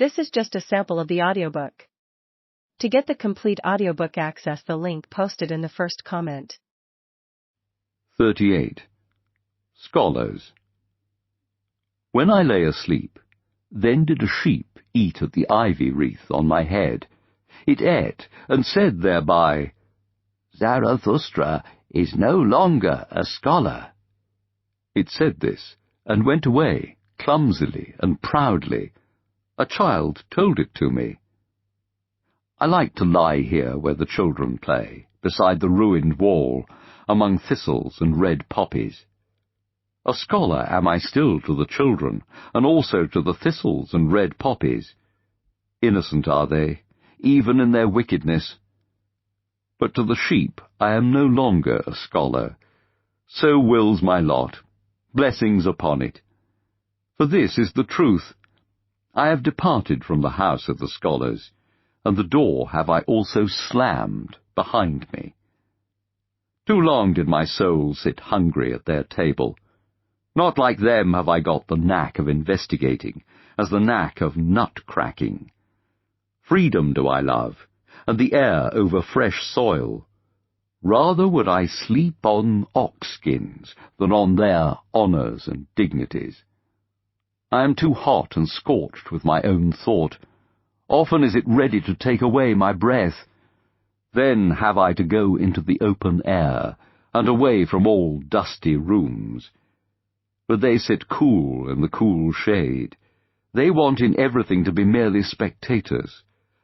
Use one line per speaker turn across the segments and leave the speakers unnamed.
This is just a sample of the audiobook. To get the complete audiobook, access the link posted in the first comment.
38. Scholars. When I lay asleep, then did a sheep eat at the ivy wreath on my head. It ate, and said thereby, Zarathustra is no longer a scholar. It said this, and went away, clumsily and proudly. A child told it to me. I like to lie here where the children play, beside the ruined wall, among thistles and red poppies. A scholar am I still to the children, and also to the thistles and red poppies. Innocent are they, even in their wickedness. But to the sheep I am no longer a scholar. So wills my lot, blessings upon it. For this is the truth. I have departed from the house of the scholars, and the door have I also slammed behind me. Too long did my soul sit hungry at their table. Not like them have I got the knack of investigating, as the knack of nut-cracking. Freedom do I love, and the air over fresh soil. Rather would I sleep on ox-skins than on their honours and dignities. I am too hot and scorched with my own thought. Often is it ready to take away my breath. Then have I to go into the open air, and away from all dusty rooms. But they sit cool in the cool shade. They want in everything to be merely spectators,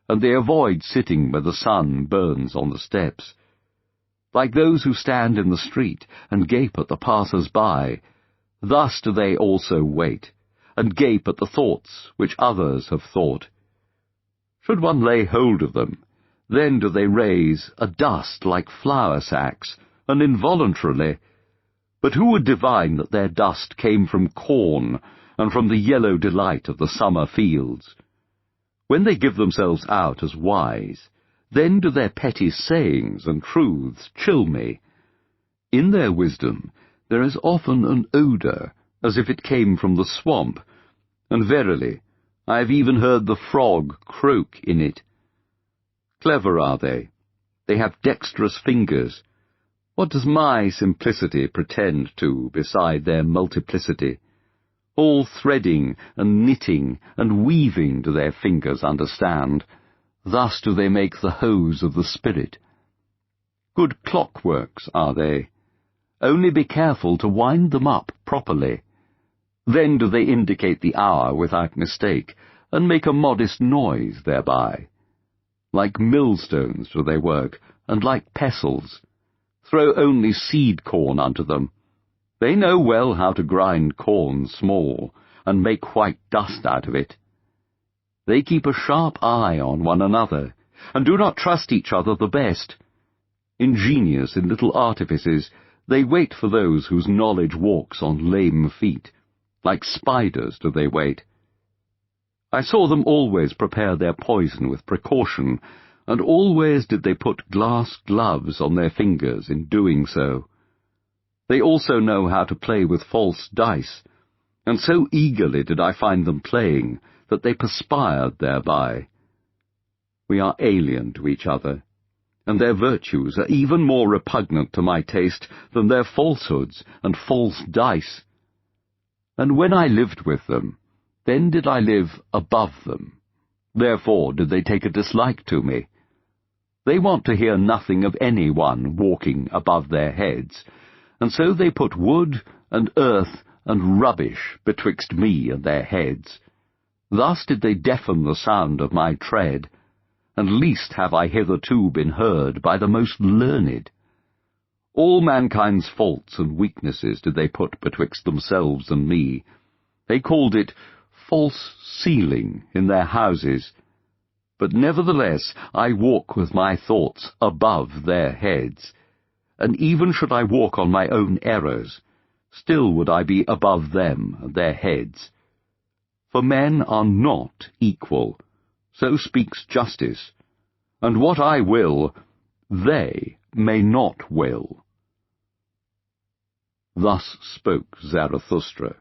and they avoid sitting where the sun burns on the steps. Like those who stand in the street and gape at the passers-by, thus do they also wait, and gape at the thoughts which others have thought. Should one lay hold of them, then do they raise a dust like flour sacks, and involuntarily. But who would divine that their dust came from corn, and from the yellow delight of the summer fields? When they give themselves out as wise, then do their petty sayings and truths chill me. In their wisdom there is often an odour, as if it came from the swamp, and verily, I have even heard the frog croak in it. Clever are they. They have dexterous fingers. What does my simplicity pretend to beside their multiplicity? All threading and knitting and weaving do their fingers understand. Thus do they make the hose of the spirit. Good clockworks are they. Only be careful to wind them up properly. Then do they indicate the hour without mistake, and make a modest noise thereby. Like millstones do they work, and like pestles. Throw only seed corn unto them. They know well how to grind corn small, and make white dust out of it. They keep a sharp eye on one another, and do not trust each other the best. Ingenious in little artifices, they wait for those whose knowledge walks on lame feet. Like spiders do they wait. I saw them always prepare their poison with precaution, and always did they put glass gloves on their fingers in doing so. They also know how to play with false dice, and so eagerly did I find them playing that they perspired thereby. We are alien to each other, and their virtues are even more repugnant to my taste than their falsehoods and false dice. And when I lived with them, then did I live above them. Therefore did they take a dislike to me. They want to hear nothing of any one walking above their heads, and so they put wood and earth and rubbish betwixt me and their heads. Thus did they deafen the sound of my tread, and least have I hitherto been heard by the most learned. All mankind's faults and weaknesses did they put betwixt themselves and me. They called it false ceiling in their houses. But nevertheless I walk with my thoughts above their heads, and even should I walk on my own errors, still would I be above them and their heads. For men are not equal, so speaks justice, and what I will, they may not will. Thus spoke Zarathustra.